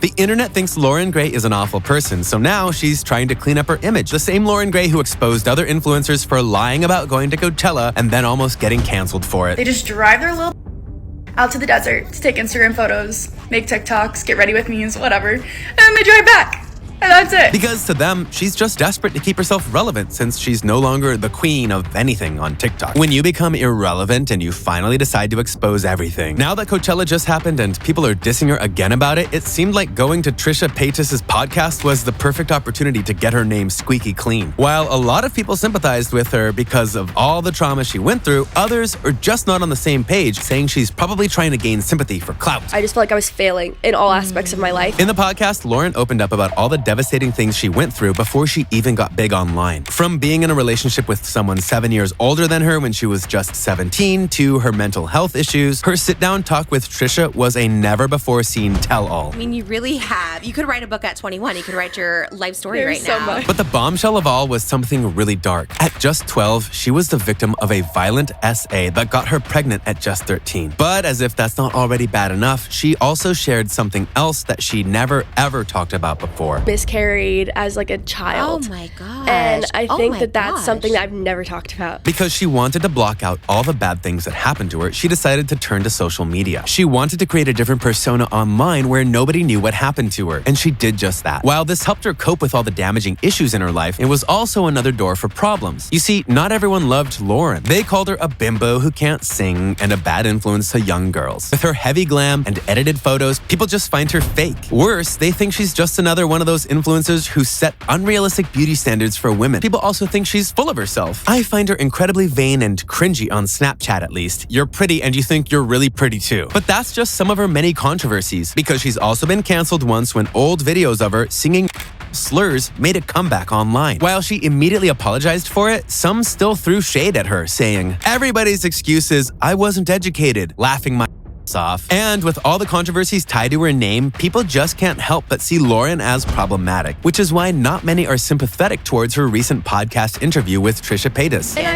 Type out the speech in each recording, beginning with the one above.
The internet thinks Loren Gray is an awful person, so now she's trying to clean up her image. The same Loren Gray who exposed other influencers for lying about going to Coachella and then almost getting canceled for it. They just drive their little out to the desert to take Instagram photos, make TikToks, get ready with memes, whatever, and then they drive back. And that's it. Because to them, she's just desperate to keep herself relevant since she's no longer the queen of anything on TikTok. When you become irrelevant and you finally decide to expose everything. Now that Coachella just happened and people are dissing her again about it, it seemed like going to Trisha Paytas' podcast was the perfect opportunity to get her name squeaky clean. While a lot of people sympathized with her because of all the trauma she went through, others are just not on the same page, saying she's probably trying to gain sympathy for clout. I just felt like I was failing in all aspects of my life. In the podcast, Loren opened up about all the devastating things she went through before she even got big online. From being in a relationship with someone 7 years older than her when she was just 17 to her mental health issues, her sit-down talk with Trisha was a never-before-seen tell-all. I mean, you could write a book at 21. You could write your life story There's right so now. much. But the bombshell of all was something really dark. At just 12, she was the victim of a violent SA that got her pregnant at just 13. But as if that's not already bad enough, she also shared something else that she never ever talked about before. Miscarried as like a child. Oh my gosh. And I Oh think my that that's gosh. something that I've never talked about. Because she wanted to block out all the bad things that happened to her, she decided to turn to social media. She wanted to create a different persona online where nobody knew what happened to her, and she did just that. While this helped her cope with all the damaging issues in her life, it was also another door for problems. You see, not everyone loved Loren. They called her a bimbo who can't sing and a bad influence to young girls. With her heavy glam and edited photos, people just find her fake. Worse, they think she's just another one of those influencers who set unrealistic beauty standards for women. People also think she's full of herself. I find her incredibly vain and cringy on Snapchat at least. You're pretty and you think you're really pretty too. But that's just some of her many controversies, because she's also been canceled once when old videos of her singing slurs made a comeback online. While she immediately apologized for it, some still threw shade at her, saying, "Everybody's excuse is, I wasn't educated," laughing my off. And with all the controversies tied to her name, people just can't help but see Loren as problematic, which is why not many are sympathetic towards her recent podcast interview with Trisha Paytas. And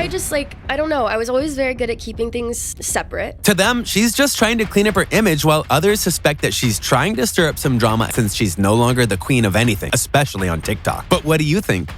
I don't know, I was always very good at keeping things separate. To them, she's just trying to clean up her image, while others suspect that she's trying to stir up some drama since she's no longer the queen of anything, especially on TikTok. But what do you think?